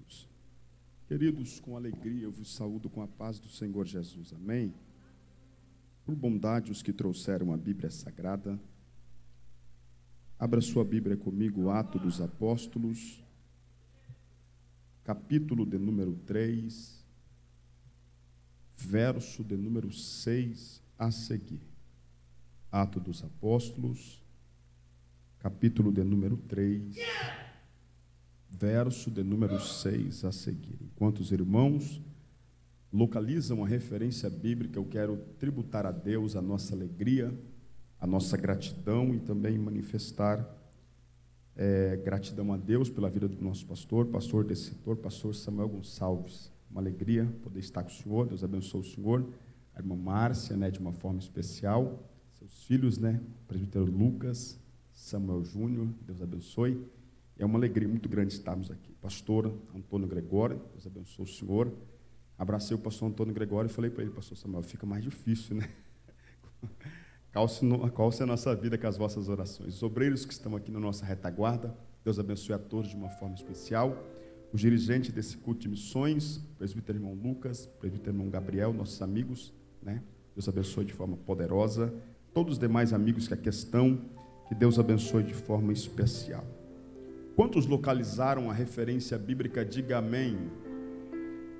Deus. Queridos, com alegria eu vos saúdo com a paz do Senhor Jesus. Amém? Por bondade, os que trouxeram a Bíblia Sagrada, abra sua Bíblia comigo, Atos dos Apóstolos, capítulo de número 3, verso de número 6 a seguir. Atos dos Apóstolos, capítulo de número 3, verso de número 6 a seguir. Enquanto os irmãos localizam a referência bíblica, eu quero tributar a Deus a nossa alegria, a nossa gratidão e também manifestar gratidão a Deus pela vida do nosso pastor desse setor, pastor Samuel Gonçalves. Uma alegria poder estar com o senhor. Deus abençoe o senhor, a irmã Márcia, de uma forma especial, seus filhos, o presbítero Lucas, Samuel Júnior, Deus abençoe. É uma alegria muito grande estarmos aqui. Pastor Antônio Gregório, Deus abençoe o senhor. Abracei o pastor Antônio Gregório e falei para ele: pastor Samuel, fica mais difícil, Calce a nossa vida com as vossas orações. Os obreiros que estão aqui na nossa retaguarda, Deus abençoe a todos de uma forma especial. Os dirigentes desse culto de missões, presbítero irmão Lucas, presbítero irmão Gabriel, nossos amigos, Deus abençoe de forma poderosa. Todos os demais amigos que aqui estão, que Deus abençoe de forma especial. Quantos localizaram a referência bíblica? Diga amém.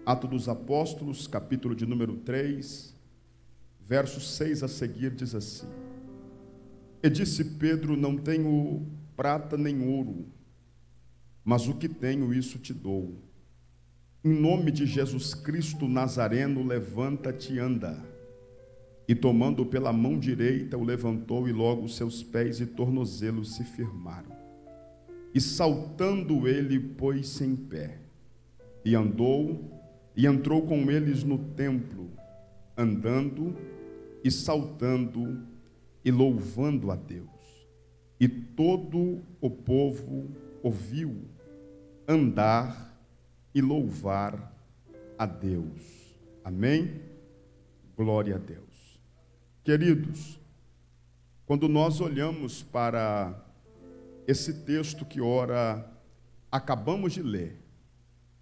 Atos dos Apóstolos, capítulo de número 3, verso 6 a seguir, diz assim: E disse Pedro: não tenho prata nem ouro, mas o que tenho, isso te dou. Em nome de Jesus Cristo Nazareno, levanta-te e anda. E tomando-o pela mão direita, o levantou, e logo os seus pés e tornozelos se firmaram. E saltando ele, pôs-se em pé, e andou, e entrou com eles no templo, andando e saltando e louvando a Deus. E todo o povo ouviu andar e louvar a Deus. Amém? Glória a Deus. Queridos, quando nós olhamos para esse texto que ora acabamos de ler,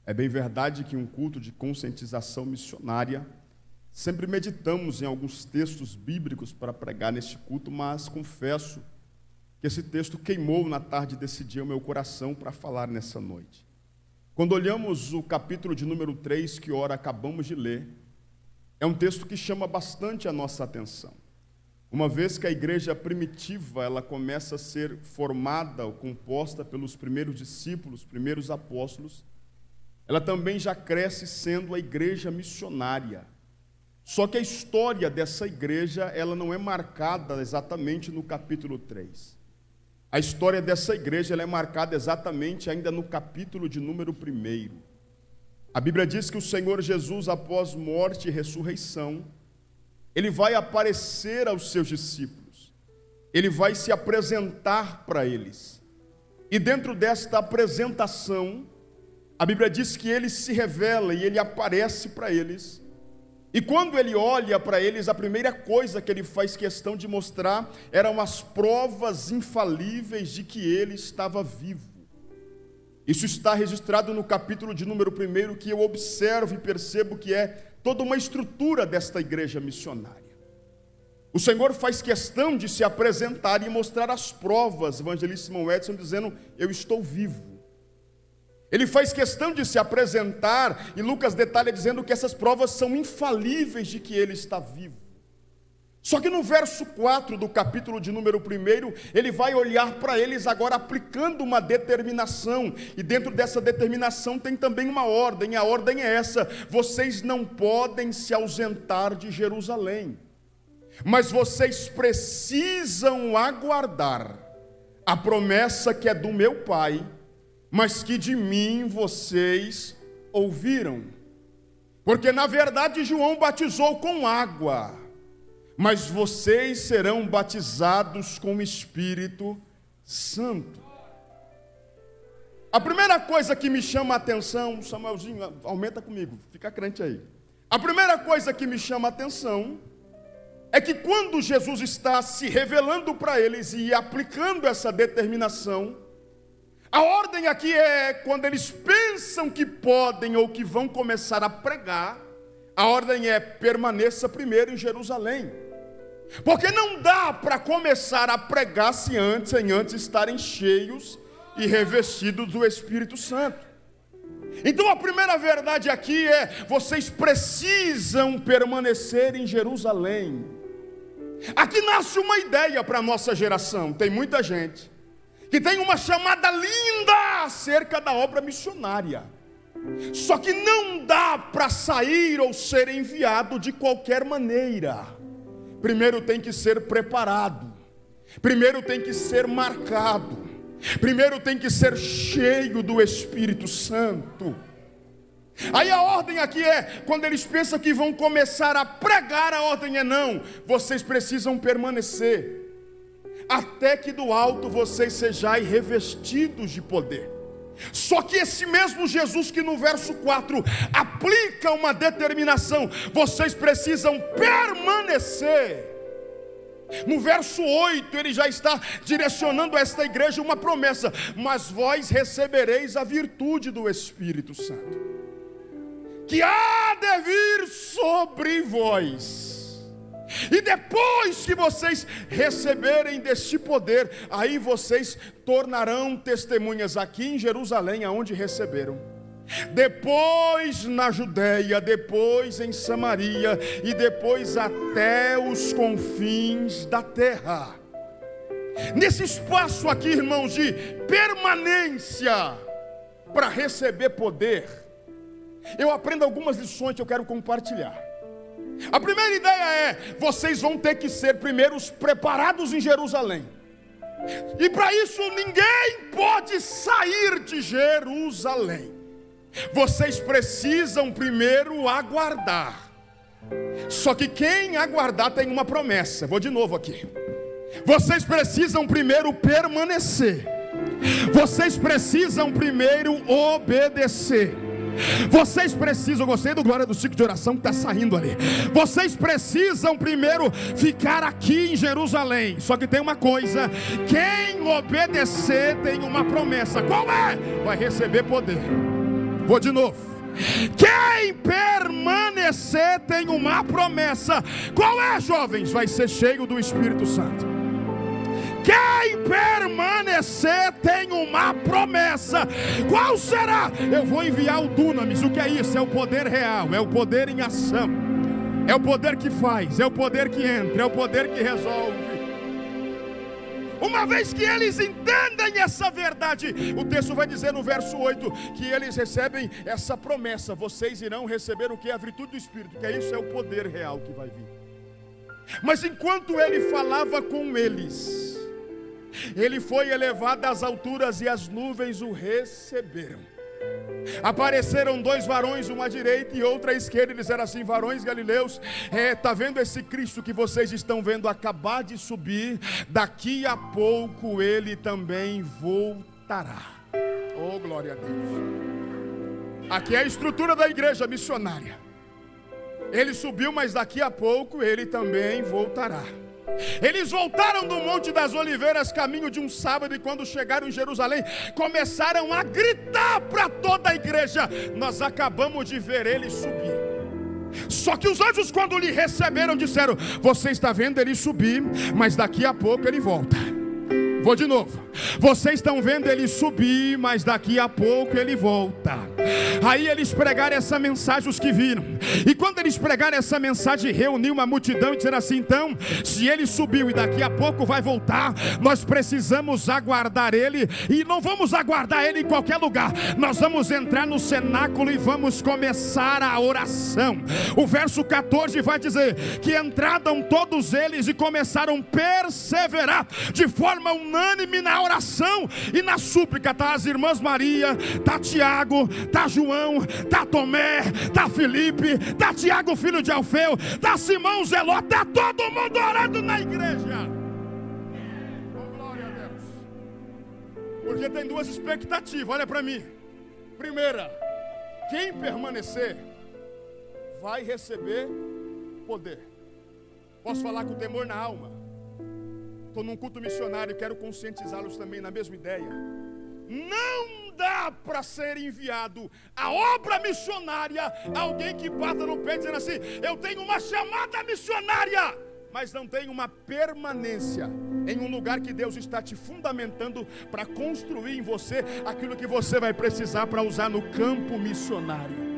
é bem verdade que em um culto de conscientização missionária sempre meditamos em alguns textos bíblicos para pregar neste culto, mas confesso que esse texto queimou na tarde desse dia o meu coração para falar nessa noite. Quando olhamos o capítulo de número 3 que ora acabamos de ler, é um texto que chama bastante a nossa atenção. Uma vez que a igreja primitiva ela começa a ser formada ou composta pelos primeiros discípulos, primeiros apóstolos, ela também já cresce sendo a igreja missionária. Só que a história dessa igreja ela não é marcada exatamente no capítulo 3. A história dessa igreja ela é marcada exatamente ainda no capítulo de número 1. A Bíblia diz que o Senhor Jesus, após morte e ressurreição, ele vai aparecer aos seus discípulos, ele vai se apresentar para eles, e dentro desta apresentação, a Bíblia diz que ele se revela e ele aparece para eles, e quando ele olha para eles, a primeira coisa que ele faz questão de mostrar eram as provas infalíveis de que ele estava vivo. Isso está registrado no capítulo de número 1, que eu observo e percebo que é toda uma estrutura desta igreja missionária. O Senhor faz questão de se apresentar e mostrar as provas, evangelista Simão Edson dizendo: eu estou vivo. Ele faz questão de se apresentar, e Lucas detalha dizendo que essas provas são infalíveis de que ele está vivo. Só que no verso 4 do capítulo de número 1, ele vai olhar para eles agora aplicando uma determinação, e dentro dessa determinação tem também uma ordem, e a ordem é essa: vocês não podem se ausentar de Jerusalém, mas vocês precisam aguardar a promessa que é do meu Pai, mas que de mim vocês ouviram. Porque na verdade João batizou com água, mas vocês serão batizados com o Espírito Santo. A primeira coisa que me chama a atenção, Samuelzinho, aumenta comigo, fica crente aí. A primeira coisa que me chama a atenção é que quando Jesus está se revelando para eles e aplicando essa determinação, a ordem aqui é quando eles pensam pensam que podem ou que vão começar a pregar, a ordem é: permaneça primeiro em Jerusalém. Porque não dá para começar a pregar sem antes estarem cheios e revestidos do Espírito Santo. Então a primeira verdade aqui é: vocês precisam permanecer em Jerusalém. Aqui nasce uma ideia para a nossa geração. Tem muita gente que tem uma chamada linda acerca da obra missionária. Só que não dá para sair ou ser enviado de qualquer maneira. Primeiro tem que ser preparado. Primeiro tem que ser marcado. Primeiro tem que ser cheio do Espírito Santo. Aí a ordem aqui é, quando eles pensam que vão começar a pregar, a ordem é: não, vocês precisam permanecer, até que do alto vocês sejais revestidos de poder. Só que esse mesmo Jesus que no verso 4 aplica uma determinação: vocês precisam permanecer. No verso 8 ele já está direcionando a esta igreja uma promessa: mas vós recebereis a virtude do Espírito Santo, que há de vir sobre vós. E depois que vocês receberem deste poder, aí vocês tornarão testemunhas aqui em Jerusalém, aonde receberam, depois na Judeia, depois em Samaria e depois até os confins da terra. Nesse espaço aqui, irmãos, de permanência para receber poder, eu aprendo algumas lições que eu quero compartilhar. A primeira ideia é: vocês vão ter que ser primeiro preparados em Jerusalém. E para isso ninguém pode sair de Jerusalém. Vocês precisam primeiro aguardar. Só que quem aguardar tem uma promessa. Vou de novo aqui. Vocês precisam primeiro permanecer. Vocês precisam primeiro obedecer. Vocês precisam, eu gostei do glória do ciclo de oração que está saindo ali. Vocês precisam primeiro ficar aqui em Jerusalém. Só que tem uma coisa: quem obedecer tem uma promessa. Qual é? Vai receber poder. Vou de novo. Quem permanecer tem uma promessa. Qual é, jovens? Vai ser cheio do Espírito Santo. Quem permanecer tem uma promessa. Qual será? Eu vou enviar o Dunamis. O que é isso? É o poder real, é o poder em ação, é o poder que faz, é o poder que entra, é o poder que resolve. Uma vez que eles entendem essa verdade, o texto vai dizer no verso 8 que eles recebem essa promessa: vocês irão receber o que? A virtude do Espírito, que é isso, é o poder real que vai vir. Mas enquanto ele falava com eles, ele foi elevado às alturas e as nuvens o receberam. Apareceram dois varões, uma à direita e outra à esquerda. Eles eram assim: varões galileus, está vendo esse Cristo que vocês estão vendo acabar de subir? Daqui a pouco ele também voltará. Oh, glória a Deus. Aqui é a estrutura da igreja missionária. Ele subiu, mas daqui a pouco ele também voltará. Eles voltaram do Monte das Oliveiras, caminho de um sábado, e quando chegaram em Jerusalém, começaram a gritar para toda a igreja: nós acabamos de ver ele subir. Só que os anjos, quando lhe receberam, disseram: você está vendo ele subir, mas daqui a pouco ele volta. Vou de novo. Vocês estão vendo ele subir, mas daqui a pouco ele volta. Aí eles pregaram essa mensagem, os que viram. E quando eles pregaram essa mensagem, reuniu uma multidão e disseram assim: então, se ele subiu e daqui a pouco vai voltar, nós precisamos aguardar ele. E não vamos aguardar ele em qualquer lugar. Nós vamos entrar no cenáculo e vamos começar a oração. O verso 14 vai dizer que entraram todos eles e começaram a perseverar de forma unânime na oração e na súplica. Está as irmãs Maria, está Tiago, está João, está Tomé, está Felipe, está Tiago filho de Alfeu, está Simão Zeló, está todo mundo orando na igreja. Oh, glória a Deus. Porque tem duas expectativas, olha para mim. Primeira, quem permanecer vai receber poder. Posso falar com temor na alma? Estou num culto missionário e quero conscientizá-los também na mesma ideia. Não dá para ser enviado a obra missionária alguém que bata no pé dizendo assim: eu tenho uma chamada missionária, mas não tem uma permanência em um lugar que Deus está te fundamentando para construir em você aquilo que você vai precisar para usar no campo missionário.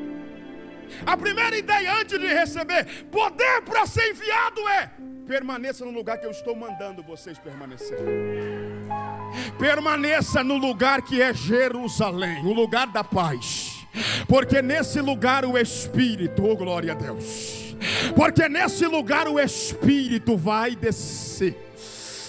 A primeira ideia antes de receber poder para ser enviado é: permaneça no lugar que eu estou mandando vocês permanecer. Permaneça no lugar que é Jerusalém, o lugar da paz, porque nesse lugar o Espírito, oh glória a Deus, porque nesse lugar o Espírito vai descer,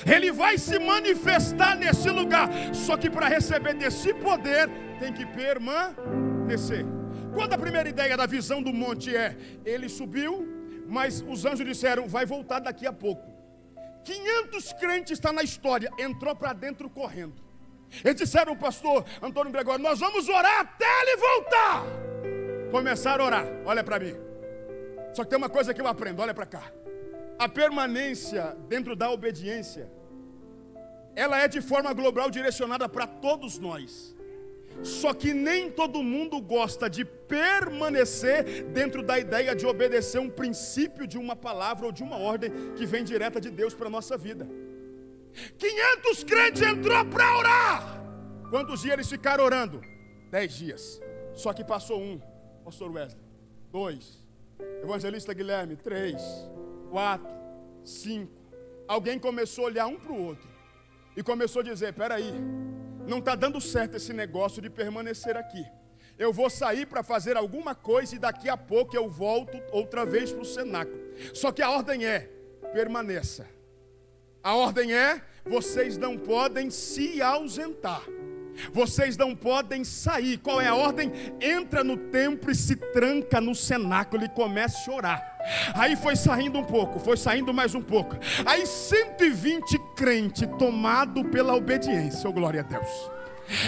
ele vai se manifestar nesse lugar. Só que para receber desse poder tem que permanecer. Quando a primeira ideia da visão do monte é: ele subiu, mas os anjos disseram: vai voltar daqui a pouco. 500 crentes está na história, entrou para dentro correndo. Eles disseram: pastor Antônio Gregório, nós vamos orar até ele voltar. Começaram a orar. Olha para mim. Só que tem uma coisa que eu aprendo, olha para cá. A permanência dentro da obediência, ela é de forma global direcionada para todos nós. Só que nem todo mundo gosta de permanecer dentro da ideia de obedecer um princípio de uma palavra ou de uma ordem que vem direta de Deus para a nossa vida. 500 crentes entrou para orar. Quantos dias eles ficaram orando? 10 dias. Só que passou 1, pastor Wesley, 2, evangelista Guilherme, 3, 4, 5. Alguém começou a olhar um para o outro e começou a dizer: peraí, não está dando certo esse negócio de permanecer aqui. Eu vou sair para fazer alguma coisa e daqui a pouco eu volto outra vez para o cenáculo. Só que a ordem é: permaneça. A ordem é: vocês não podem se ausentar. Vocês não podem sair. Qual é a ordem? Entra no templo e se tranca no cenáculo e comece a orar. Aí foi saindo um pouco, foi saindo mais um pouco. Aí 120 crentes tomados pela obediência, oh glória a Deus.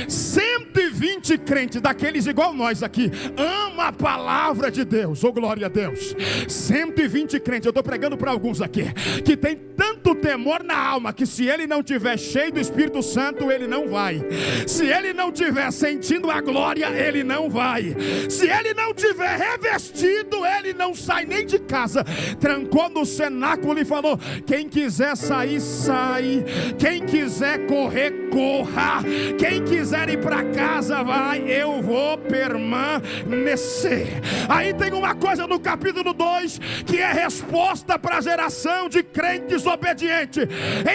120 crentes, daqueles igual nós aqui, ama a palavra de Deus, oh glória a Deus. 120 crentes, eu estou pregando para alguns aqui, que tem tanto temor na alma, que se ele não tiver cheio do Espírito Santo, ele não vai. Se ele não tiver sentindo a glória, ele não vai. Se ele não tiver revestido, ele não sai nem de casa. Trancou no cenáculo e falou: quem quiser sair, sai. Quem quiser correr, corra. Quem quiser ir para casa, vai. Eu vou permanecer. Aí tem uma coisa no capítulo 2 que é resposta para a geração de crentes obedientes.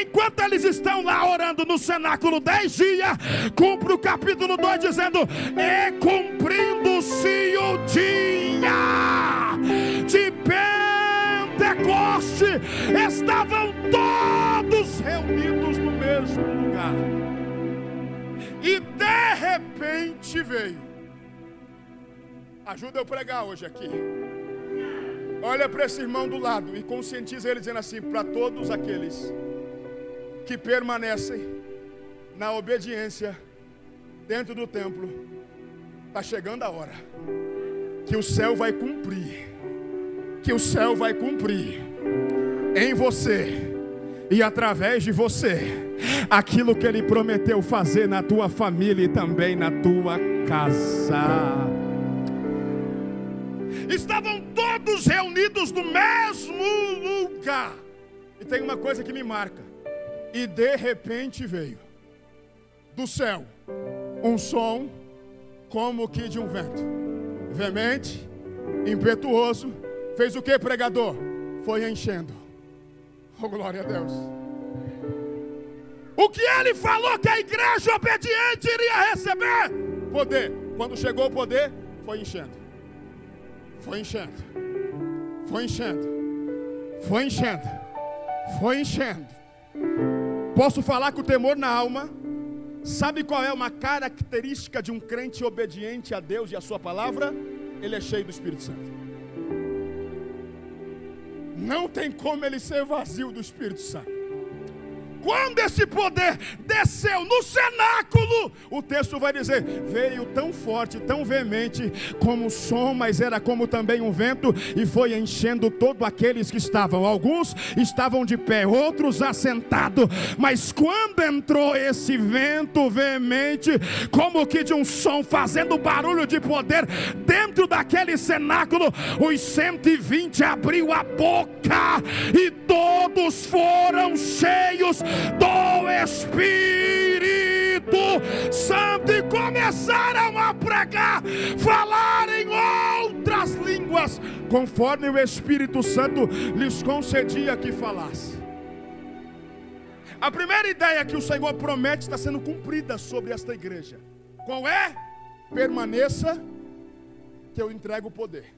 Enquanto eles estão lá orando no cenáculo 10 dias, cumpre o capítulo 2 dizendo: e cumprindo-se o dia de Pentecoste, estavam todos reunidos no mesmo lugar. E de repente veio. Ajuda eu a pregar hoje aqui. Olha para esse irmão do lado e conscientiza ele dizendo assim: para todos aqueles que permanecem na obediência dentro do templo, está chegando a hora que o céu vai cumprir. Que o céu vai cumprir em você e através de você aquilo que ele prometeu fazer na tua família e também na tua casa. Estavam todos reunidos no mesmo lugar. E tem uma coisa que me marca: e de repente veio do céu um som como que de um vento veemente, impetuoso. Fez o que, pregador? Foi enchendo. Oh glória a Deus. O que ele falou que a igreja obediente iria receber? Poder. Quando chegou o poder, foi enchendo. Foi enchendo. Foi enchendo. Foi enchendo. Foi enchendo. Posso falar com o temor na alma? Sabe qual é uma característica de um crente obediente a Deus e a sua palavra? Ele é cheio do Espírito Santo. Não tem como ele ser vazio do Espírito Santo. Quando esse poder desceu no cenáculo, o texto vai dizer, veio tão forte, tão veemente, como o som, mas era como também um vento, e foi enchendo todos aqueles que estavam. Alguns estavam de pé, outros assentados, mas quando entrou esse vento veemente, como que de um som, fazendo barulho de poder, dentro daquele cenáculo, os 120 abriu a boca, e todos foram cheios do Espírito Santo, e começaram a pregar, falar em outras línguas, conforme o Espírito Santo lhes concedia que falasse. A primeira ideia que o Senhor promete está sendo cumprida sobre esta igreja. Qual é? Permaneça, que eu entrego o poder.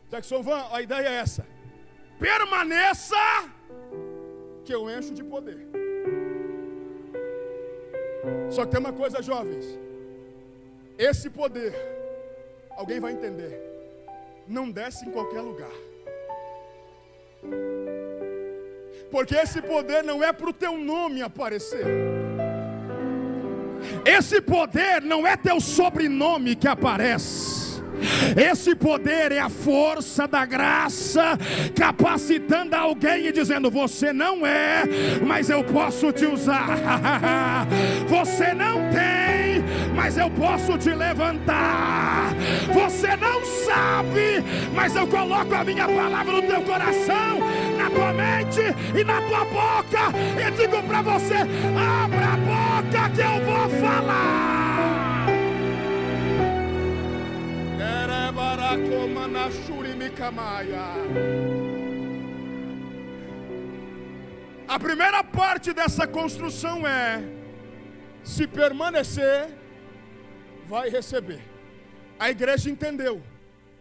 Jackson Van, a ideia é essa: permaneça, que eu encho de poder. Só que tem uma coisa, jovens, esse poder, alguém vai entender, não desce em qualquer lugar. Porque esse poder não é para o teu nome aparecer. Esse poder não é teu sobrenome que aparece. Esse poder é a força da graça, capacitando alguém e dizendo, você não é, mas eu posso te usar. Você não tem, mas eu posso te levantar. Você não sabe, mas eu coloco a minha palavra no teu coração, na tua mente e na tua boca, e digo para você, abra a boca que eu vou falar. A primeira parte dessa construção é: se permanecer, vai receber. A igreja entendeu.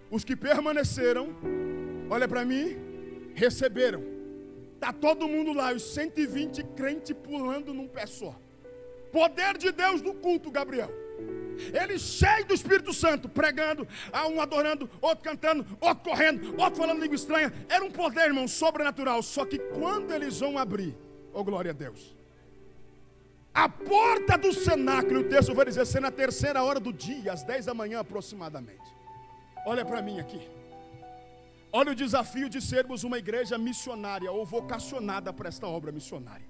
Os que permaneceram, olha para mim, receberam. Está todo mundo lá, os 120 crentes pulando num pé só. Poder de Deus no culto, Gabriel. Ele cheio do Espírito Santo, pregando, um adorando, outro cantando, outro correndo, outro falando língua estranha. Era um poder, irmão, sobrenatural. Só que quando eles vão abrir, oh glória a Deus, a porta do cenáculo, o texto vai dizer, ser na terceira hora do dia, às 10 da manhã aproximadamente. Olha para mim aqui. Olha o desafio de sermos uma igreja missionária ou vocacionada para esta obra missionária.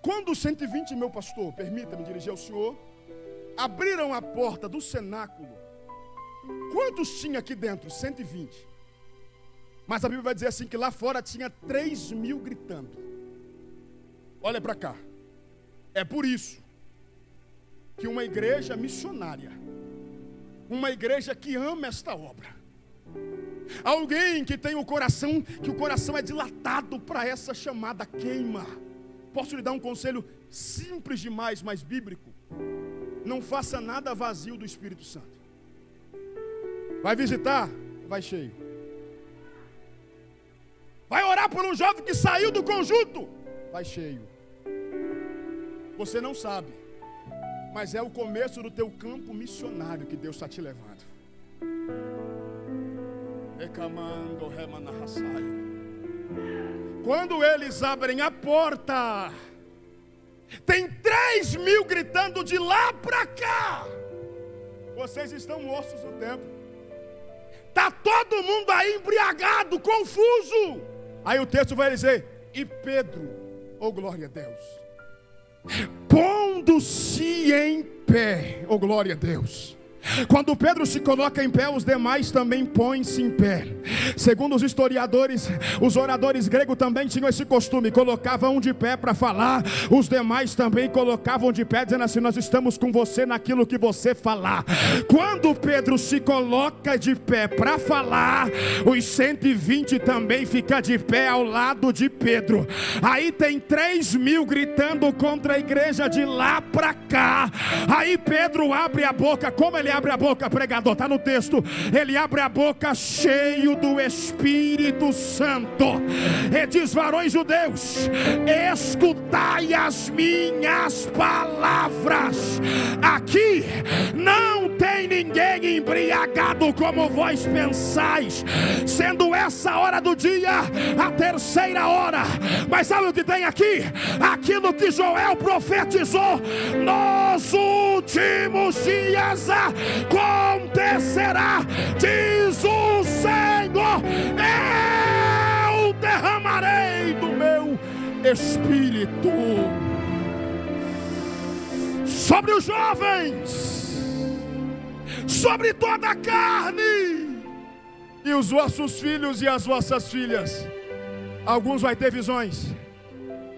Quando os 120, meu pastor, permita-me dirigir ao senhor, abriram a porta do cenáculo, quantos tinha aqui dentro? 120. Mas a Bíblia vai dizer assim, que lá fora tinha 3.000 gritando. Olha para cá. É por isso que uma igreja missionária, uma igreja que ama esta obra, alguém que tem o coração, que o coração é dilatado para essa chamada queima. Posso lhe dar um conselho simples demais, mas bíblico? Não faça nada vazio do Espírito Santo. Vai visitar? Vai cheio. Vai orar por um jovem que saiu do conjunto? Vai cheio. Você não sabe, mas é o começo do teu campo missionário que Deus está te levando. Quando eles abrem a porta, tem 3.000 gritando de lá para cá. Vocês estão mortos no tempo. Está todo mundo aí embriagado, confuso. Aí o texto vai dizer, e Pedro, oh glória a Deus, pondo-se em pé, oh glória a Deus. Quando Pedro se coloca em pé, os demais também põem-se em pé. Segundo os historiadores, os oradores gregos também tinham esse costume, colocavam um de pé para falar, os demais também colocavam de pé, dizendo assim, nós estamos com você naquilo que você falar. Quando Pedro se coloca de pé para falar, os 120 também ficam de pé ao lado de Pedro. Aí tem 3.000 gritando contra a igreja de lá para cá. Aí Pedro abre a boca. Como ele abre a boca, pregador? Está no texto. Ele abre a boca cheio do Espírito Santo e diz, varões judeus, escutai as minhas palavras. Aqui não tem nem ninguém embriagado como vós pensais, sendo essa hora do dia a terceira hora. Mas sabe o que tem aqui? Aquilo que Joel profetizou: nos últimos dias acontecerá, diz o Senhor, eu derramarei do meu Espírito sobre os jovens, sobre toda a carne, e os vossos filhos e as vossas filhas. Alguns vão ter visões,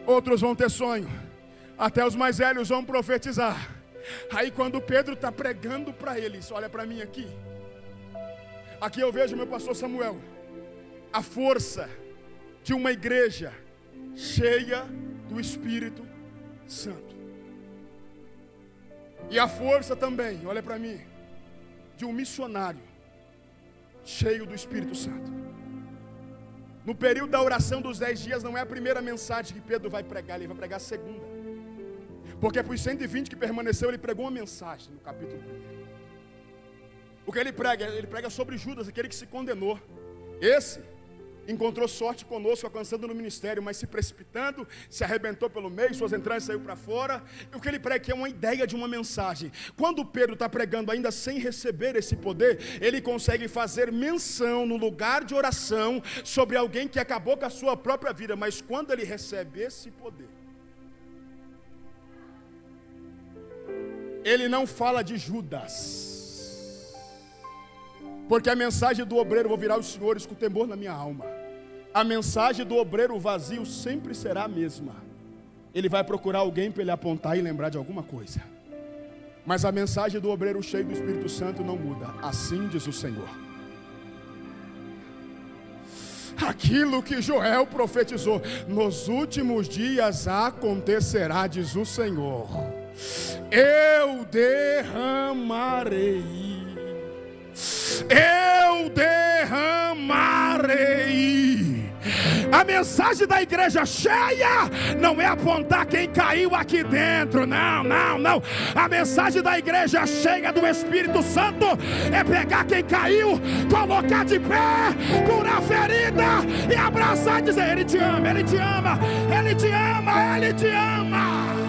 outros vão ter sonho, até os mais velhos vão profetizar. Aí quando Pedro está pregando para eles, olha para mim aqui. Aqui eu vejo meu pastor Samuel, a força de uma igreja cheia do Espírito Santo. E a força também, olha para mim, de um missionário cheio do Espírito Santo. No período da oração dos 10 dias, não é a primeira mensagem que Pedro vai pregar, ele vai pregar a segunda. Porque para os 120 que permaneceu, ele pregou uma mensagem no capítulo 1. O que ele prega sobre Judas, aquele que se condenou. Esse encontrou sorte conosco, alcançando no ministério, mas se precipitando, se arrebentou pelo meio, suas entranhas saiu para fora. E o que ele prega aqui é uma ideia de uma mensagem. Quando Pedro está pregando ainda sem receber esse poder, ele consegue fazer menção no lugar de oração sobre alguém que acabou com a sua própria vida. Mas quando ele recebe esse poder, ele não fala de Judas, porque a mensagem do obreiro: vou virar os senhores com temor na minha alma. A mensagem do obreiro vazio sempre será a mesma. Ele vai procurar alguém para ele apontar e lembrar de alguma coisa. Mas a mensagem do obreiro cheio do Espírito Santo não muda. Assim diz o Senhor. Aquilo que Joel profetizou: nos últimos dias acontecerá, diz o Senhor, eu derramarei. Eu derramarei. A mensagem da igreja cheia não é apontar quem caiu aqui dentro, não. A mensagem da igreja cheia do Espírito Santo é pegar quem caiu, colocar de pé, curar a ferida e abraçar e dizer: Ele te ama, Ele te ama, Ele te ama, Ele te ama.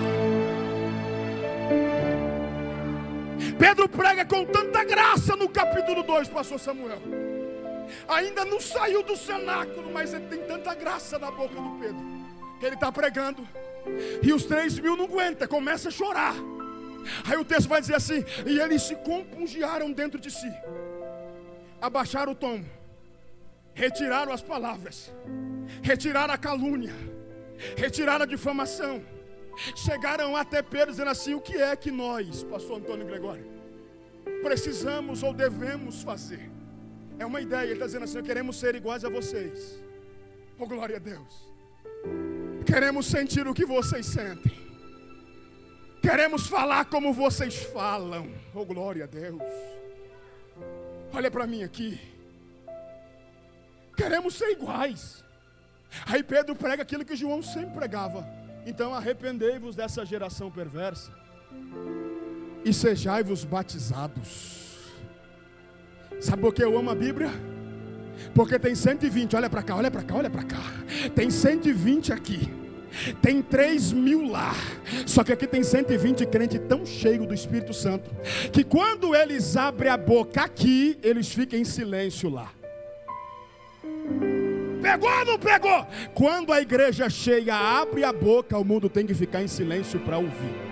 Pedro prega com tanta graça no capítulo 2, pastor Samuel. Ainda não saiu do cenáculo, mas ele tem tanta graça na boca do Pedro, que ele está pregando, e os 3.000 não aguentam, começa a chorar. Aí o texto vai dizer assim: e eles se compungiaram dentro de si, abaixaram o tom, retiraram as palavras, retiraram a calúnia, retiraram a difamação. Chegaram até Pedro dizendo assim: o que é que nós, pastor Antônio Gregório, precisamos ou devemos fazer? É uma ideia, ele está dizendo assim: queremos ser iguais a vocês. Oh, glória a Deus. Queremos sentir o que vocês sentem. Queremos falar como vocês falam. Oh, glória a Deus. Olha para mim aqui. Queremos ser iguais. Aí Pedro prega aquilo que João sempre pregava: então arrependei-vos dessa geração perversa e sejai-vos batizados. Sabe por que eu amo a Bíblia? Porque tem 120, olha para cá, olha para cá, olha para cá. Tem 120 aqui, tem 3.000 lá. Só que aqui tem 120 crentes tão cheios do Espírito Santo, que quando eles abrem a boca aqui, eles ficam em silêncio lá. Pegou ou não pegou? Quando a igreja cheia abre a boca, o mundo tem que ficar em silêncio para ouvir.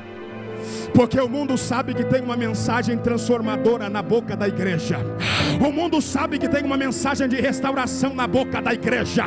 Porque o mundo sabe que tem uma mensagem transformadora na boca da igreja. O mundo sabe que tem uma mensagem de restauração na boca da igreja.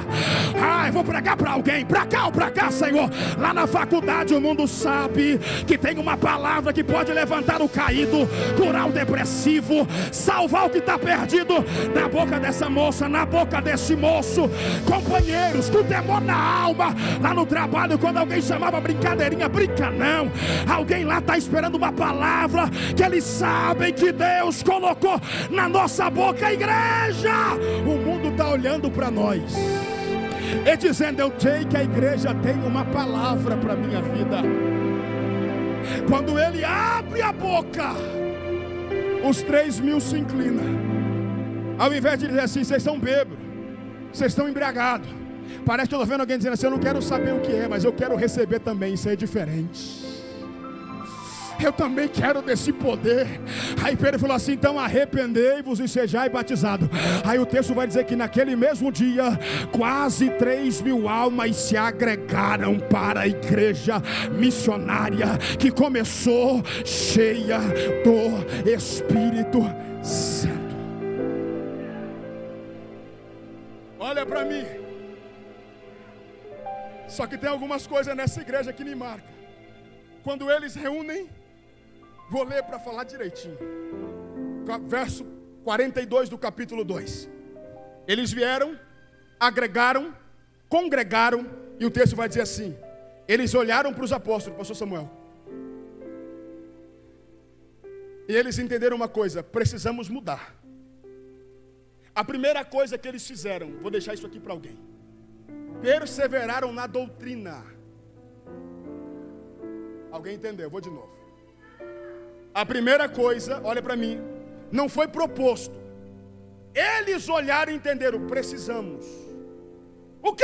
Eu vou pregar para alguém, para cá ou para cá, Senhor. Lá na faculdade o mundo sabe que tem uma palavra que pode levantar o caído, curar o depressivo, salvar o que está perdido. Na boca dessa moça, na boca desse moço. Companheiros, com temor na alma. Lá no trabalho, quando alguém chamava brincadeirinha, brinca não. Alguém lá está esperando uma palavra que eles sabem que Deus colocou na nossa boca. A igreja, o mundo está olhando para nós e dizendo: eu sei que a igreja tem uma palavra para a minha vida. Quando ele abre a boca, Os 3.000 se inclinam. Ao invés de dizer assim, vocês estão bêbados, vocês estão embriagados. Parece que eu estou vendo alguém dizendo assim, eu não quero saber o que é, mas eu quero receber também. Isso é diferente. Eu também quero desse poder. Aí Pedro falou assim, então arrependei-vos e sejai batizados. Aí o texto vai dizer que naquele mesmo dia, quase 3.000 almas se agregaram para a igreja missionária, que começou cheia do Espírito Santo. Olha para mim. Só que tem algumas coisas nessa igreja que me marcam. Quando eles reúnem, vou ler para falar direitinho. Verso 42 do capítulo 2. Eles vieram, agregaram, congregaram, e o texto vai dizer assim: eles olharam para os apóstolos, pastor Samuel, e eles entenderam uma coisa: precisamos mudar. A primeira coisa que eles fizeram, vou deixar isso aqui para alguém: perseveraram na doutrina. Alguém entendeu? Vou de novo. A primeira coisa, olha para mim, não foi proposto. Eles olharam e entenderam: precisamos. O quê?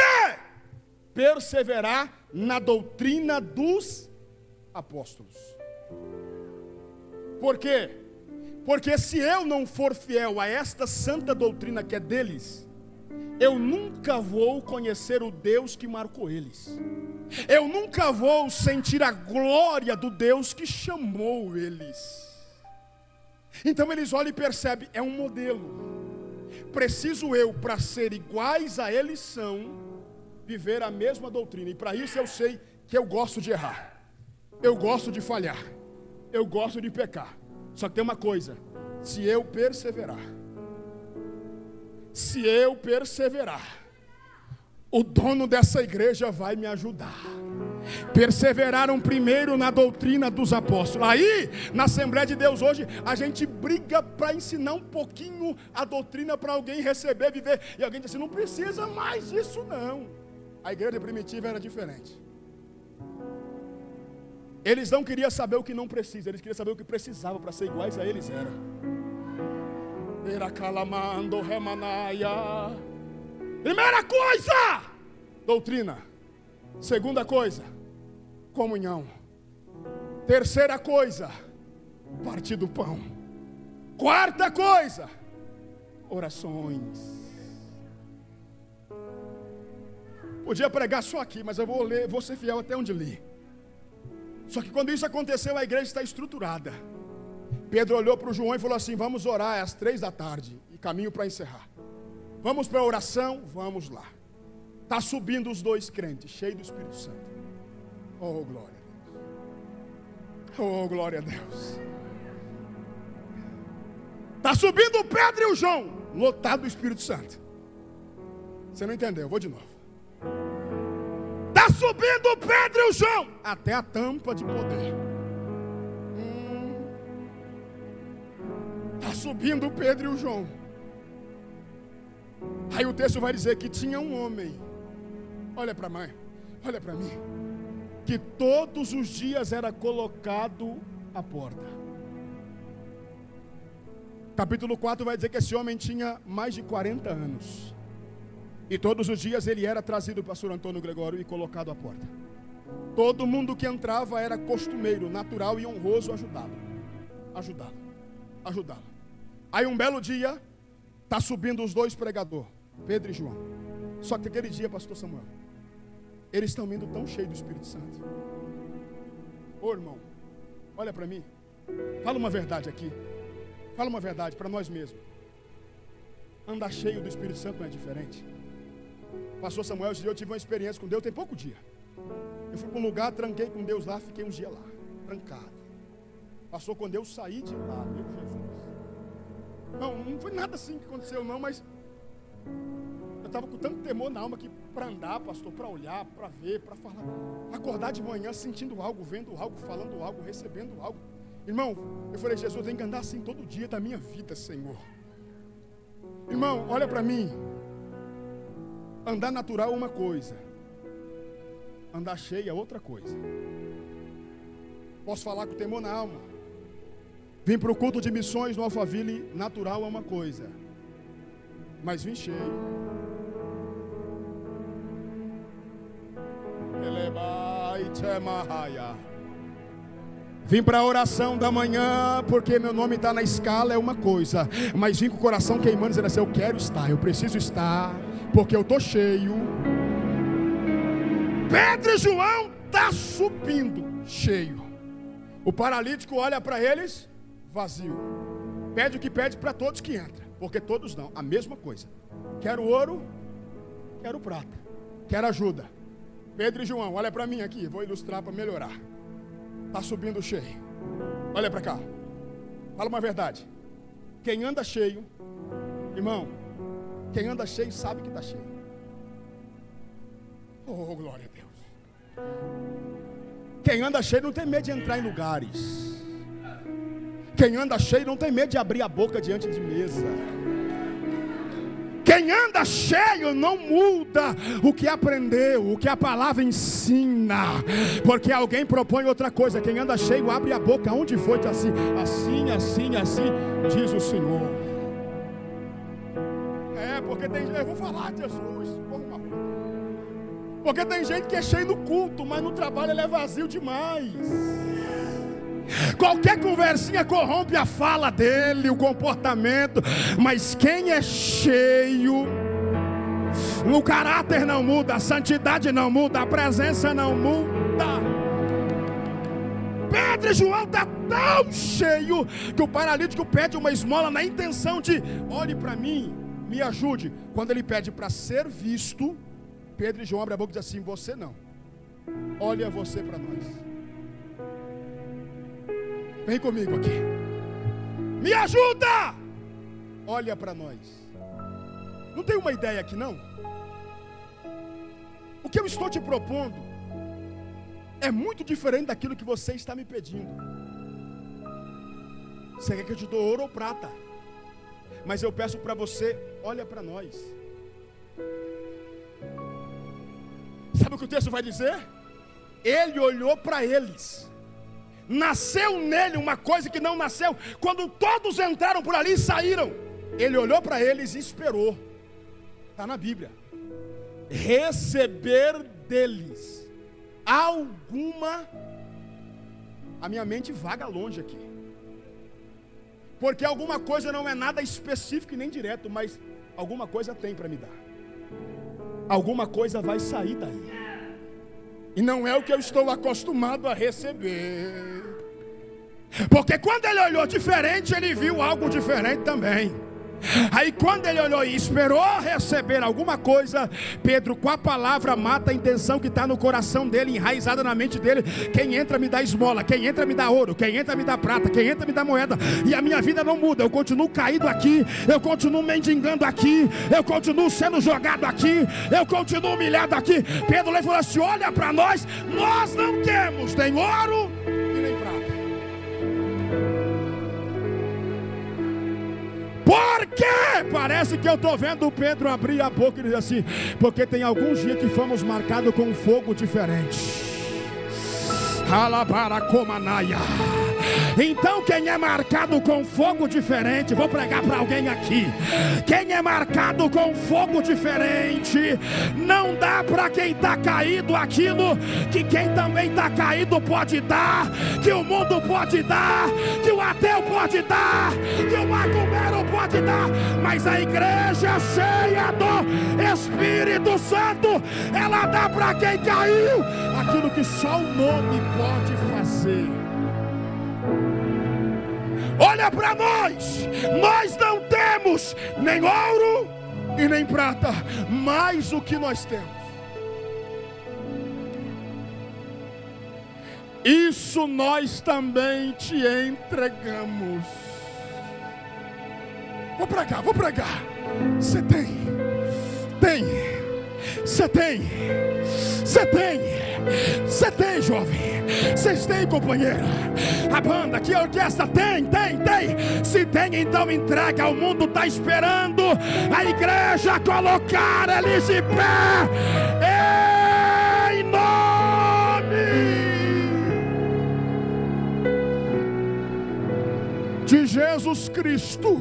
Perseverar na doutrina dos apóstolos. Por quê? Porque se eu não for fiel a esta santa doutrina que é deles, eu nunca vou conhecer o Deus que marcou eles. Eu nunca vou sentir a glória do Deus que chamou eles. Então eles olham e percebem, é um modelo. Preciso eu, para ser iguais a eles são, viver a mesma doutrina. E para isso eu sei que eu gosto de errar, eu gosto de falhar, eu gosto de pecar. Só que tem uma coisa: se eu perseverar, o dono dessa igreja vai me ajudar. Perseveraram primeiro na doutrina dos apóstolos. Aí, na Assembleia de Deus hoje, a gente briga para ensinar um pouquinho a doutrina para alguém receber, viver. E alguém diz assim, não precisa mais disso não. A igreja primitiva era diferente. Eles não queriam saber o que não precisa, eles queriam saber o que precisava para ser iguais a eles era. Primeira coisa, doutrina. Segunda coisa, comunhão. Terceira coisa, partir do pão. Quarta coisa, orações. Podia pregar só aqui, mas eu vou ler, vou ser fiel até onde li. Só que quando isso aconteceu, a igreja está estruturada. Pedro olhou para o João e falou assim, vamos orar às 3h, e caminho para encerrar. Vamos para a oração? Vamos lá. Está subindo os dois crentes, cheios do Espírito Santo. Oh, glória a Deus. Oh, glória a Deus. Está subindo o Pedro e o João, lotado do Espírito Santo. Você não entendeu? Vou de novo. Está subindo o Pedro e o João, até a tampa de poder. Está subindo o Pedro e o João. Aí o texto vai dizer que tinha um homem, olha para mim, olha para mim, que todos os dias era colocado à porta. Capítulo 4 vai dizer que esse homem tinha mais de 40 anos. E todos os dias ele era trazido, pastor Antônio Gregório, e colocado à porta. Todo mundo que entrava era costumeiro, natural e honroso ajudá-lo. Aí um belo dia, está subindo os dois pregadores, Pedro e João. Só que aquele dia, pastor Samuel, eles estão indo tão cheios do Espírito Santo. Ô irmão, olha para mim, fala uma verdade aqui. Fala uma verdade para nós mesmos. Andar cheio do Espírito Santo não é diferente. Pastor Samuel, esse dia eu tive uma experiência com Deus, tem pouco dia. Eu fui para um lugar, tranquei com Deus lá, fiquei uns dias lá, trancado. Passou quando eu saí de lá, meu Jesus. Não foi nada assim que aconteceu não, mas eu estava com tanto temor na alma que para andar, pastor, para olhar, para ver, para falar, acordar de manhã sentindo algo, vendo algo, falando algo, recebendo algo. Irmão, eu falei, Jesus, eu tenho que andar assim todo dia da minha vida, Senhor. Irmão, olha para mim. Andar natural é uma coisa, andar cheio é outra coisa. Posso falar com temor na alma. Vim para o culto de missões no Alphaville natural é uma coisa, mas vim cheio. Vim para a oração da manhã, porque meu nome está na escala, é uma coisa, mas vim com o coração queimando, dizendo assim: eu quero estar, eu preciso estar, porque eu estou cheio. Pedro e João estão subindo, cheio. O paralítico olha para eles, vazio. Pede o que pede para todos que entram, porque todos dão a mesma coisa. Quero ouro, quero prata, quero ajuda. Pedro e João, olha para mim aqui, vou ilustrar para melhorar. Está subindo cheio. Olha para cá. Fala uma verdade. Quem anda cheio, irmão, quem anda cheio sabe que está cheio. Oh, glória a Deus. Quem anda cheio não tem medo de entrar em lugares. Quem anda cheio não tem medo de abrir a boca diante de mesa. Quem anda cheio não muda o que aprendeu, o que a palavra ensina, porque alguém propõe outra coisa. Quem anda cheio abre a boca onde foi, assim, diz o Senhor. Porque tem gente, eu vou falar de Jesus, porque tem gente que é cheio no culto, mas no trabalho ele é vazio demais. Qualquer conversinha corrompe a fala dele, o comportamento. Mas quem é cheio, o caráter não muda, a santidade não muda, a presença não muda. Pedro e João estão tão cheio que o paralítico pede uma esmola na intenção de: olhe para mim, me ajude. Quando ele pede para ser visto, Pedro e João abrem a boca e dizem assim: você não, olha você para nós. Vem comigo aqui. Me ajuda! Olha para nós. Não tem uma ideia aqui não? O que eu estou te propondo é muito diferente daquilo que você está me pedindo. Você quer que eu te dou ouro ou prata? Mas eu peço para você: olha para nós. Sabe o que o texto vai dizer? Ele olhou para eles. Nasceu nele uma coisa que não nasceu quando todos entraram por ali e saíram. Ele olhou para eles e esperou. Está na Bíblia. Receber deles alguma. A minha mente vaga longe aqui, porque alguma coisa não é nada específico e nem direto, mas alguma coisa tem para me dar. Alguma coisa vai sair daí. E não é o que eu estou acostumado a receber. Porque quando ele olhou diferente, ele viu algo diferente também. Aí quando ele olhou e esperou receber alguma coisa, Pedro com a palavra mata a intenção que está no coração dele, enraizada na mente dele. Quem entra me dá esmola, quem entra me dá ouro, quem entra me dá prata, quem entra me dá moeda. E a minha vida não muda, eu continuo caído aqui, eu continuo mendigando aqui, eu continuo sendo jogado aqui, eu continuo humilhado aqui. Pedro falou assim: olha para nós, nós não temos nem ouro e nem prata. Porque parece que eu estou vendo o Pedro abrir a boca e dizer assim: porque tem alguns dias que fomos marcados com um fogo diferente. Alabaracomanaya. Então quem é marcado com fogo diferente, vou pregar para alguém aqui. Quem é marcado com fogo diferente, não dá para quem está caído aquilo que quem também está caído pode dar, que o mundo pode dar, que o ateu pode dar, que o macumbeiro pode dar. Mas a igreja cheia do Espírito Santo, ela dá para quem caiu aquilo que só o nome pode fazer. Olha para nós, nós não temos nem ouro e nem prata, mas o que nós temos, isso nós também te entregamos. Vou pregar. Você tem, jovem. Vocês têm, companheiro. A banda, que a orquestra tem. Se tem, então entrega. O mundo está esperando a igreja colocar eles de pé. Em nome. de Jesus Cristo.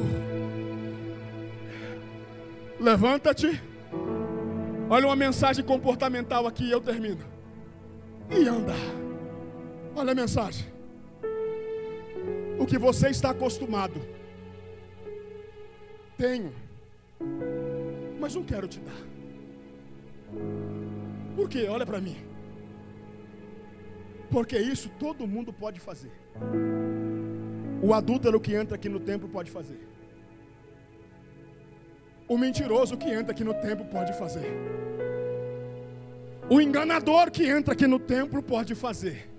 Levanta-te. Olha uma mensagem comportamental aqui e eu termino. E anda. Olha a mensagem. O que você está acostumado, tenho, mas não quero te dar. Por quê? Olha para mim. Porque isso todo mundo pode fazer. O adúltero que entra aqui no templo pode fazer. O mentiroso que entra aqui no templo pode fazer. O enganador que entra aqui no templo pode fazer.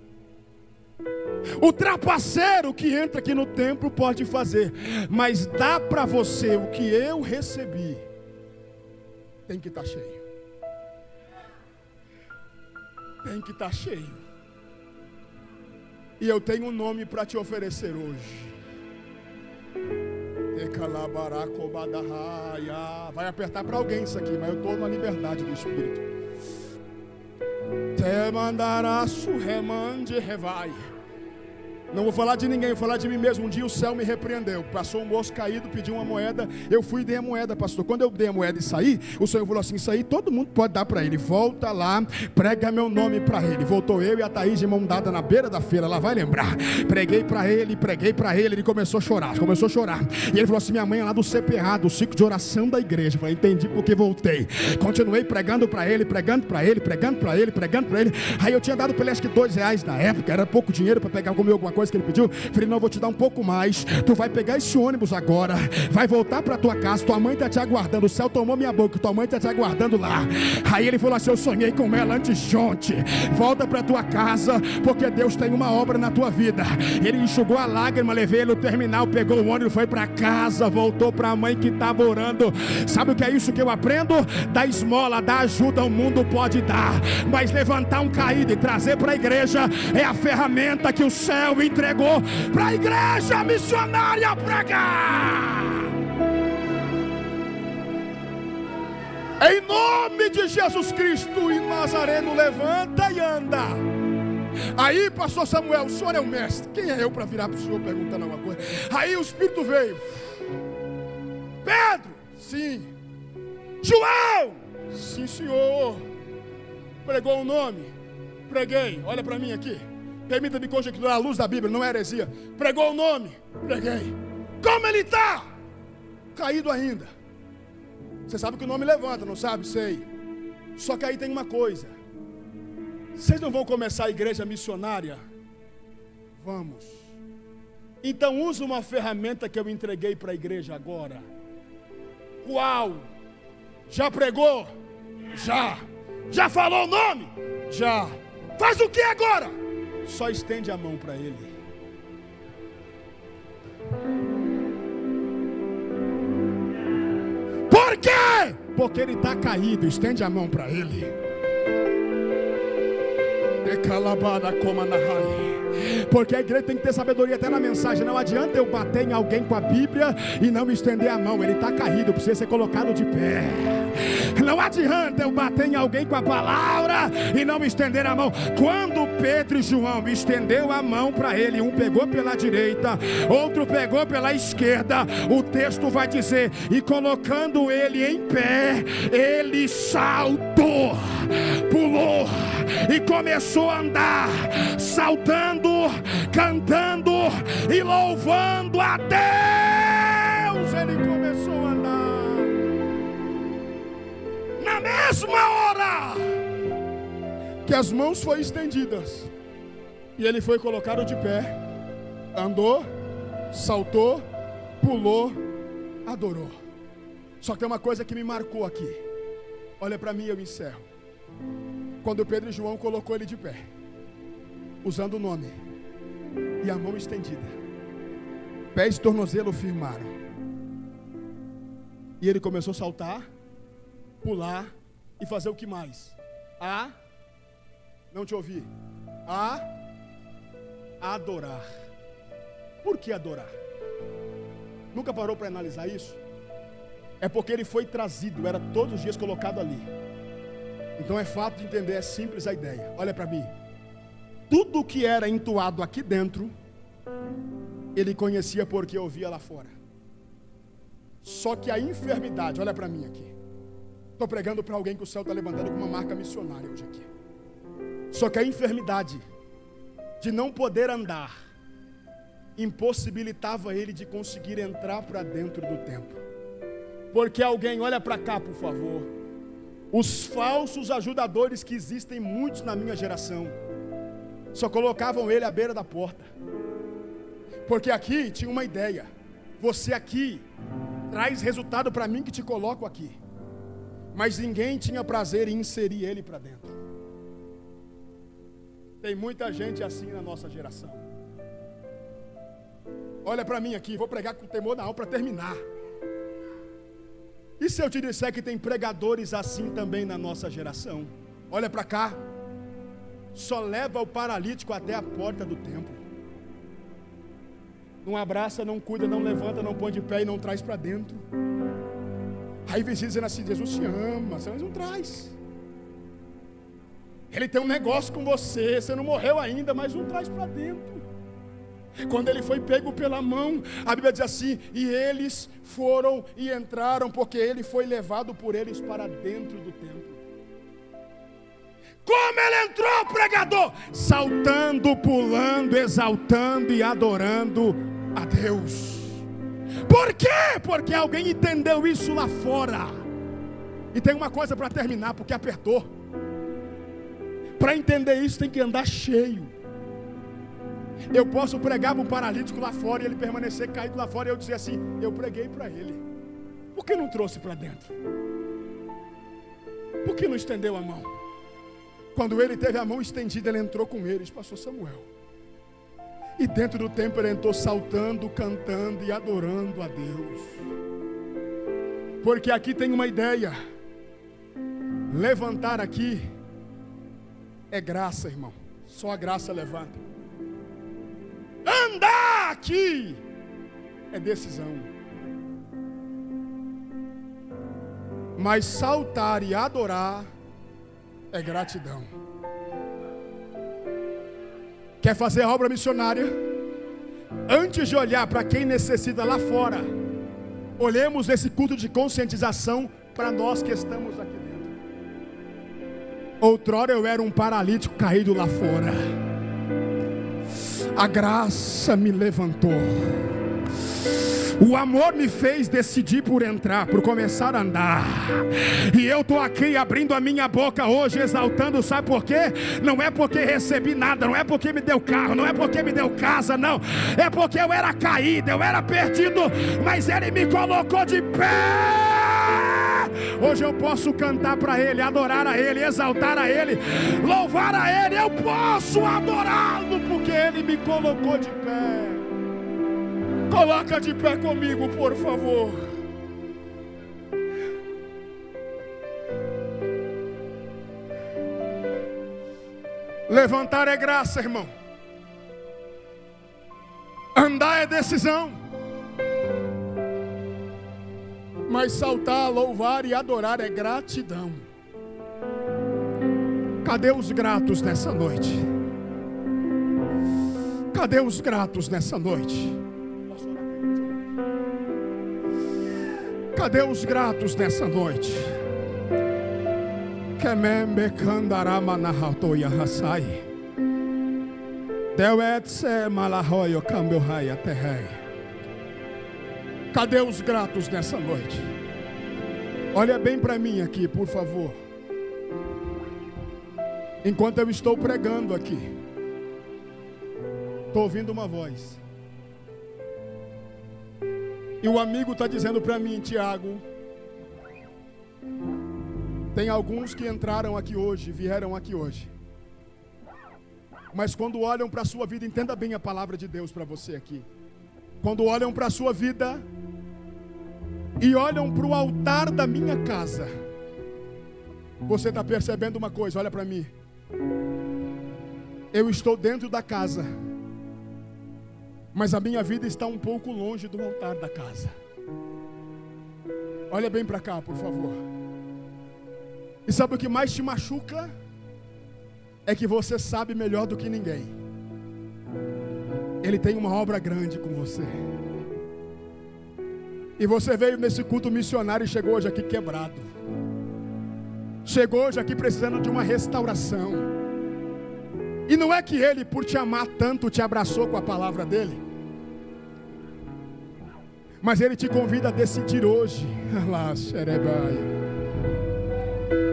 O trapaceiro que entra aqui no templo pode fazer. Mas dá para você o que eu recebi. Tem que estar cheio. Tem que estar cheio. E eu tenho um nome para te oferecer hoje. Vai apertar para alguém isso aqui, mas eu estou na liberdade do Espírito. Te mandará surremande revai. Não vou falar de ninguém, vou falar de mim mesmo. Um dia o céu me repreendeu. Passou um moço caído, pediu uma moeda. Eu fui e dei a moeda, pastor. Quando eu dei a moeda e saí, o Senhor falou assim: isso aí todo mundo pode dar para ele. Volta lá, prega meu nome para ele. Voltou eu e a Thaís de mão dada na beira da feira. Ela vai lembrar. Preguei para ele. Ele começou a chorar. E ele falou assim: minha mãe é lá do CPA, do ciclo de oração da igreja. Eu falei: entendi porque voltei. Continuei pregando para ele. Aí eu tinha dado para ele acho que R$2 na época. Era pouco dinheiro para pegar comigo alguma coisa que ele pediu. Falei: não, vou te dar um pouco mais. Tu vai pegar esse ônibus agora, vai voltar para tua casa, tua mãe está te aguardando. O céu tomou minha boca, tua mãe está te aguardando lá. Aí ele falou assim: eu sonhei com ela antes de ontem. Volta para tua casa, porque Deus tem uma obra na tua vida. Ele enxugou a lágrima, levei ele no terminal, pegou o ônibus, foi para casa, voltou para a mãe que estava orando. Sabe o que é isso que eu aprendo? Da esmola, da ajuda o mundo pode dar, mas levantar um caído e trazer para a igreja é a ferramenta que o céu entregou para a igreja missionária pregar. Em nome de Jesus Cristo e Nazareno, levanta e anda. Aí, pastor Samuel, o senhor é o mestre. Quem é eu para virar para o senhor perguntando alguma coisa? Aí o Espírito veio. Pedro, sim. João, sim senhor. Pregou o nome? Preguei, olha para mim aqui. Permita-me conjecturar a luz da Bíblia, não é heresia. Pregou o nome? Preguei. Como ele está? Caído ainda. Você sabe que o nome levanta, não sabe? Sei. Só que aí tem uma coisa. Vocês não vão começar a igreja missionária? Vamos. Então use uma ferramenta que eu entreguei para a igreja agora. Qual? Já pregou? Já. Já falou o nome? Já. Faz o que agora? Só estende a mão para ele. Por quê? Porque ele está caído. Estende a mão para ele. Porque a igreja tem que ter sabedoria até na mensagem. Não adianta eu bater em alguém com a Bíblia e não estender a mão. Ele está caído, precisa ser colocado de pé. Não adianta eu bater em alguém com a palavra e não estender a mão. Quando Pedro e João estendeu a mão para ele, um pegou pela direita, outro pegou pela esquerda, o texto vai dizer: e colocando ele em pé, ele saltou, pulou e começou a andar, saltando, cantando e louvando a Deus. Ele começou a andar. Na mesma hora que as mãos foram estendidas e ele foi colocado de pé, andou, saltou, pulou, adorou. Só que tem uma coisa que me marcou aqui. Olha para mim e eu encerro. Quando Pedro e João colocou ele de pé, usando o nome e a mão estendida, pés e tornozelo firmaram, e ele começou a saltar, pular e fazer o que mais? Não te ouvi. Adorar. Por que adorar? Nunca parou para analisar isso? É porque ele foi trazido, era todos os dias colocado ali. Então é fácil de entender, é simples a ideia. Olha para mim. Tudo que era entoado aqui dentro, ele conhecia porque eu via lá fora. Só que a enfermidade, olha para mim aqui. Estou pregando para alguém que o céu está levantando com uma marca missionária hoje aqui. Só que a enfermidade de não poder andar impossibilitava ele de conseguir entrar para dentro do templo. Porque alguém, olha para cá por favor, os falsos ajudadores que existem muitos na minha geração, só colocavam ele à beira da porta. Porque aqui tinha uma ideia: você aqui traz resultado para mim que te coloco aqui. Mas ninguém tinha prazer em inserir ele para dentro. Tem muita gente assim na nossa geração. Olha para mim aqui, vou pregar com temor na alma para terminar. E se eu te disser que tem pregadores assim também na nossa geração? Olha para cá. Só leva o paralítico até a porta do templo. Não abraça, não cuida, não levanta, não põe de pé e não traz para dentro. Aí vem dizendo assim: Jesus te ama, você não traz. Ele tem um negócio com você, você não morreu ainda, mas não traz para dentro. Quando ele foi pego pela mão, a Bíblia diz assim: e eles foram e entraram, porque ele foi levado por eles para dentro do templo. Como ele entrou, pregador? Saltando, pulando, exaltando e adorando a Deus. Por quê? Porque alguém entendeu isso lá fora. E tem uma coisa para terminar, porque apertou. Para entender isso tem que andar cheio. Eu posso pregar para um paralítico lá fora e ele permanecer caído lá fora e eu dizer assim: eu preguei para ele. Por que não trouxe para dentro? Por que não estendeu a mão? Quando ele teve a mão estendida, ele entrou com eles, pastor Samuel. E dentro do templo ele entrou saltando, cantando e adorando a Deus. Porque aqui tem uma ideia: levantar aqui é graça, irmão. Só a graça levanta. Andar aqui é decisão. Mas saltar e adorar é gratidão. Quer fazer a obra missionária? Antes de olhar para quem necessita lá fora, olhemos esse culto de conscientização para nós que estamos aqui dentro. Outrora eu era um paralítico caído lá fora. A graça me levantou. O amor me fez decidir por entrar, por começar a andar. E eu estou aqui abrindo a minha boca hoje, exaltando, sabe por quê? Não é porque recebi nada, não é porque me deu carro, não é porque me deu casa, não. É porque eu era caído, eu era perdido, mas Ele me colocou de pé. Hoje eu posso cantar para Ele, adorar a Ele, exaltar a Ele, louvar a Ele. Eu posso adorá-lo porque Ele me colocou de pé. Coloca de pé comigo, por favor. Levantar é graça, irmão. Andar é decisão. Mas saltar, louvar e adorar é gratidão. Cadê os gratos nessa noite? Cadê os gratos nessa noite? Cadê os gratos nessa noite? Kemembe kandarama nahatoya hasai. Dewetse malahoyo cambio raia terrei. Cadê os gratos nessa noite? Olha bem para mim aqui, por favor. Enquanto eu estou pregando aqui, estou ouvindo uma voz. E o amigo está dizendo para mim: Tiago, tem alguns que entraram aqui hoje, vieram aqui hoje, mas quando olham para a sua vida, entenda bem a palavra de Deus para você aqui. Quando olham para a sua vida e olham para o altar da minha casa, você está percebendo uma coisa? Olha para mim. Eu estou dentro da casa, mas a minha vida está um pouco longe do altar da casa. Olha bem para cá, por favor. E sabe o que mais te machuca? É que você sabe melhor do que ninguém. Ele tem uma obra grande com você. E você veio nesse culto missionário e chegou hoje aqui quebrado. Chegou hoje aqui precisando de uma restauração. E não é que Ele, por te amar tanto, te abraçou com a palavra dEle. Mas Ele te convida a decidir hoje.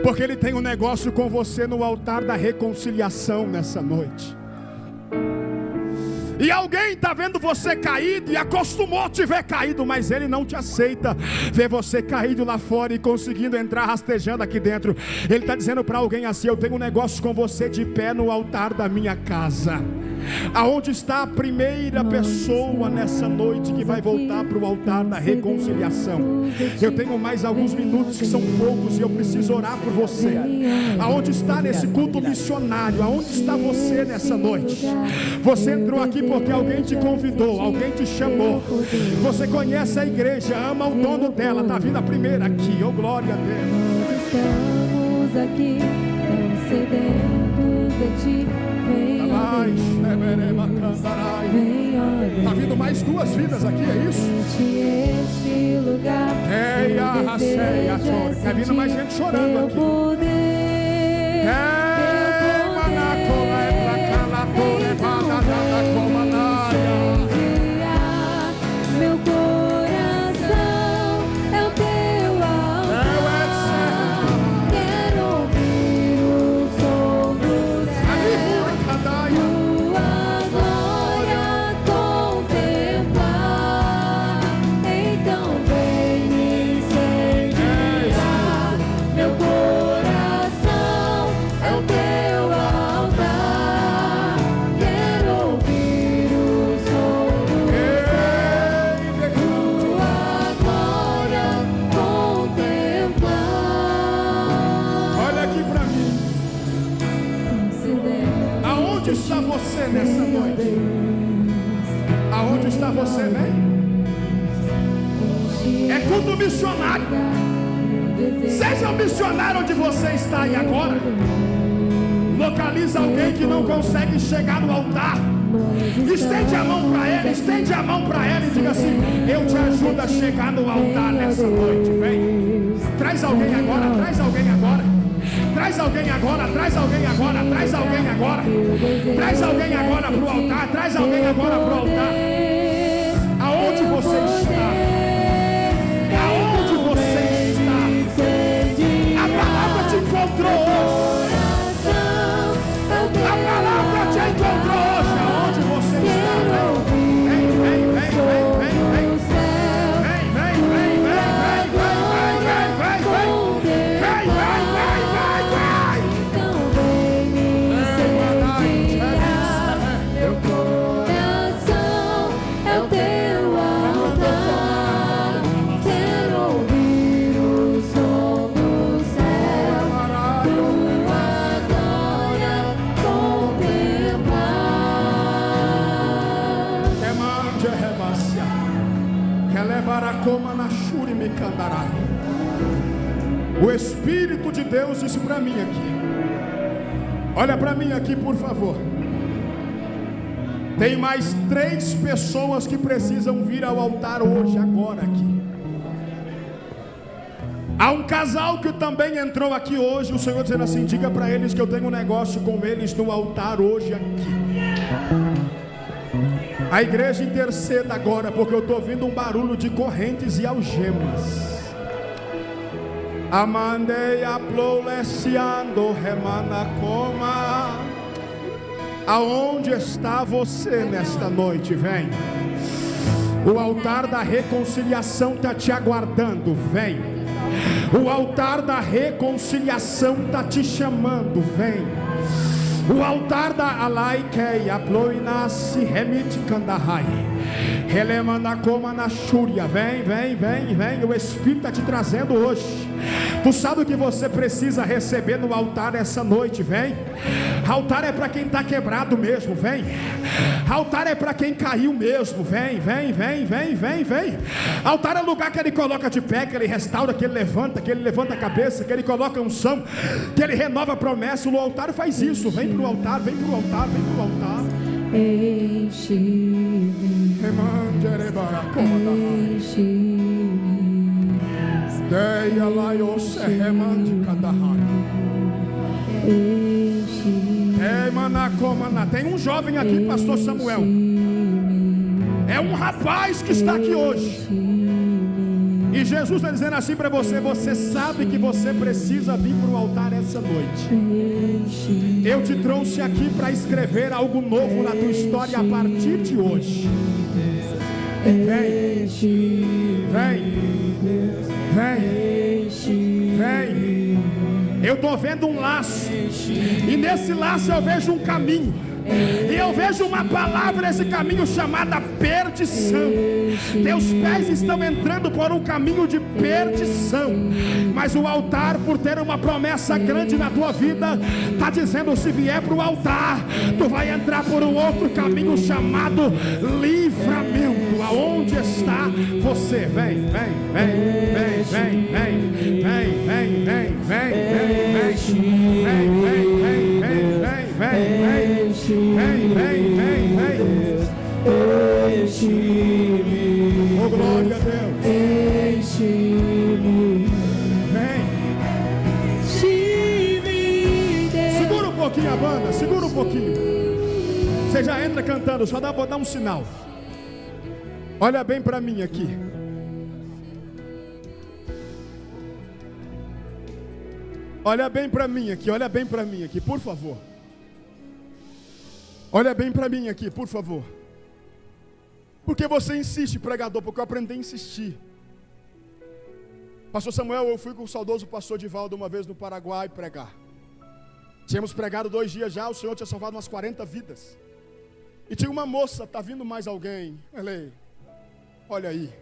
Porque Ele tem um negócio com você no altar da reconciliação nessa noite. E alguém está vendo você caído e acostumou te ver caído, mas ele não te aceita ver você caído lá fora e conseguindo entrar rastejando aqui dentro. Ele está dizendo para alguém assim: eu tenho um negócio com você de pé no altar da minha casa. Aonde está a primeira pessoa nessa noite que vai voltar para o altar da reconciliação? Eu tenho mais alguns minutos que são poucos e eu preciso orar por você. Aonde está nesse culto missionário? Aonde está você nessa noite? Você entrou aqui porque alguém te convidou, alguém te chamou. Você conhece a igreja, ama o dono dela, está vindo a primeira aqui, oh glória a Deus. Estamos aqui, tão sedentos de ti. Está vindo mais duas vidas aqui, é isso? Este lugar está vindo mais gente chorando aqui. Meu coração é o teu altar. Quero ouvir o som do céu, tua glória contemplar. Então vem me incendiar. Meu coração é o teu altar. Quero ouvir o som do céu, tua glória contemplar. Olha aqui para mim. Aonde está você nessa noite? Aonde está você, vem? É culto missionário. Seja o missionário onde você está aí agora. Localiza alguém que não consegue chegar no altar. Estende a mão para ele, estende a mão para ela e diga assim: eu te ajudo a chegar no altar nessa noite, vem. Traz alguém agora, traz alguém agora. Traz alguém agora, traz alguém agora, traz alguém agora. Traz alguém agora para o altar, traz alguém agora para o altar. Aonde você está? Aonde você está? A palavra te encontrou hoje. A palavra te encontrou hoje. Aonde você está? Vem, vem, vem, vem, vem, vem. Vem, vem, vem, vem, vem, vem, vem, vem, vem. Vem, vem, vem, vem, vem. Então vem me incendiar. Meu coração é o teu altar. Quero ouvir o som do céu, tua glória contemplar. Kemanje rebasia. Kelebarakoma na shuri me candarai. O Espírito de Deus disse para mim aqui. Olha para mim aqui, por favor. Tem mais 3 pessoas que precisam vir ao altar hoje, agora aqui. Há um casal que também entrou aqui hoje. O Senhor dizendo assim: diga para eles que eu tenho um negócio com eles no altar hoje aqui. A igreja interceda agora, porque eu estou ouvindo um barulho de correntes e algemas. Amandei aploleciando remanacoma. Aonde está você nesta noite? Vem. O altar da reconciliação está te aguardando. Vem. O altar da reconciliação está te chamando. Vem. O altar da Alaikei, a Ploinassi, Remit Kandahai, Relemandacoma na Shúria. Vem, vem, vem, vem. O Espírito está te trazendo hoje. Tu sabe o que você precisa receber no altar essa noite? Vem. Altar é para quem está quebrado mesmo. Vem. Altar é para quem caiu mesmo. Vem, vem, vem, vem, vem, vem. Altar é o lugar que ele coloca de pé, que ele restaura, que ele levanta a cabeça, que ele coloca unção, que ele renova a promessa. O altar faz isso. Vem para o altar, vem para o altar, vem para o altar. enche-me, Enche-me. Deia lá eu se remande cada Tem um jovem aqui, pastor Samuel. É um rapaz que está aqui hoje. E Jesus está dizendo assim para você: você sabe que você precisa vir para o altar essa noite. Eu te trouxe aqui para escrever algo novo na tua história a partir de hoje. Vem, vem. Eu estou vendo um laço, e nesse laço eu vejo um caminho, e eu vejo uma palavra nesse caminho chamada perdição. Teus pés estão entrando por um caminho de perdição, mas o altar, por ter uma promessa grande na tua vida, está dizendo: se vier para o altar, tu vai entrar por um outro caminho chamado livramento. Aonde está você? Vem. Enche-me, oh glória a Deus, enche-me, vem. Segura um pouquinho a banda, segura um pouquinho. Você já entra cantando, só vou dar um sinal. Olha bem para mim aqui. Olha bem para mim aqui, por favor. Olha bem para mim aqui, por favor. Porque você insiste, pregador? Porque eu aprendi a insistir. Pastor Samuel, eu fui com o saudoso pastor Divaldo uma vez no Paraguai pregar. Tínhamos pregado 2 dias já, o Senhor tinha salvado umas 40 vidas. E tinha uma moça: tá vindo mais alguém? Falei: olha aí.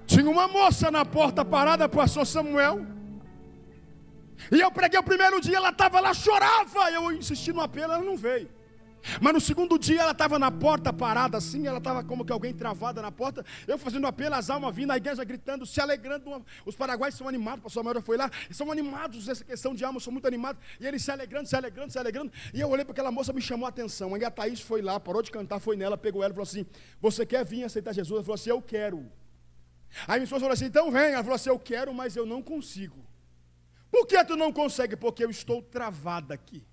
Tinha uma moça na porta parada, pastor Samuel. E eu preguei o primeiro dia, ela estava lá, chorava. Eu insisti no apelo, ela não veio. Mas no segundo dia ela estava na porta parada assim, ela estava como que alguém travada na porta. Eu fazendo apelo, as almas vindo, a igreja gritando, se alegrando. Os paraguaios são animados, o pastor Samuel foi lá, eles são animados nessa questão de alma, são muito animados. E eles se alegrando. E eu olhei para aquela moça, me chamou a atenção. Aí a Thaís foi lá, parou de cantar, foi nela, pegou ela e falou assim: você quer vir aceitar Jesus? Ela falou assim: eu quero. Aí minha esposa falou assim: então vem. Ela falou assim: eu quero, mas eu não consigo. Por que tu não consegue? Porque eu estou travada aqui.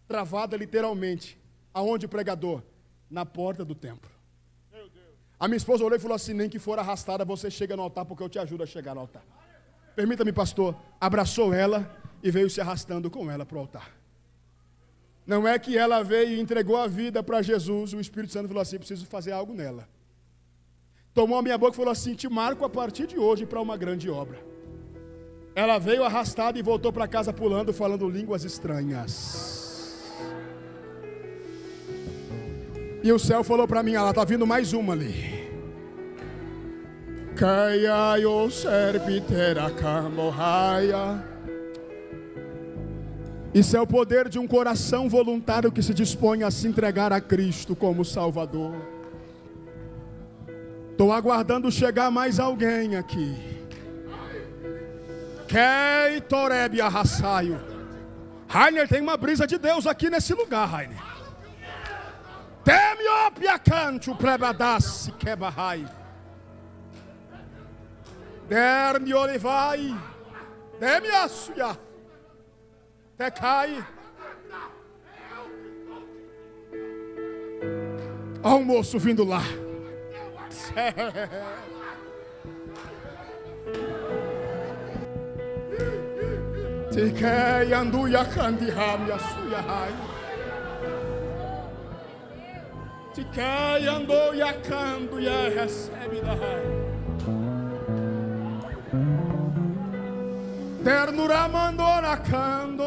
Travada literalmente. Aonde, pregador? Na porta do templo. A minha esposa olhou e falou assim: nem que for arrastada, você chega no altar, porque eu te ajudo a chegar no altar. Permita-me, pastor. Abraçou ela e veio se arrastando com ela para o altar. Não é que ela veio e entregou a vida para Jesus. O Espírito Santo falou assim: preciso fazer algo nela. Tomou a minha boca e falou assim: te marco a partir de hoje para uma grande obra. Ela veio arrastada e voltou para casa pulando, falando línguas estranhas. E o céu falou para mim: ela está vindo mais uma ali. Isso é o poder de um coração voluntário que se dispõe a se entregar a Cristo como Salvador. Estou aguardando chegar mais alguém aqui. Rainer, tem uma brisa de Deus aqui nesse lugar, Rainer. Temiopia canto prebadasse quebahai. Derni olivai. Demiasuia. Tecai. Olha o moço vindo lá. Tikei anduia candiham yasuia hai. Tikei anduia canduia recebe da hai. Ternura mandou na cando.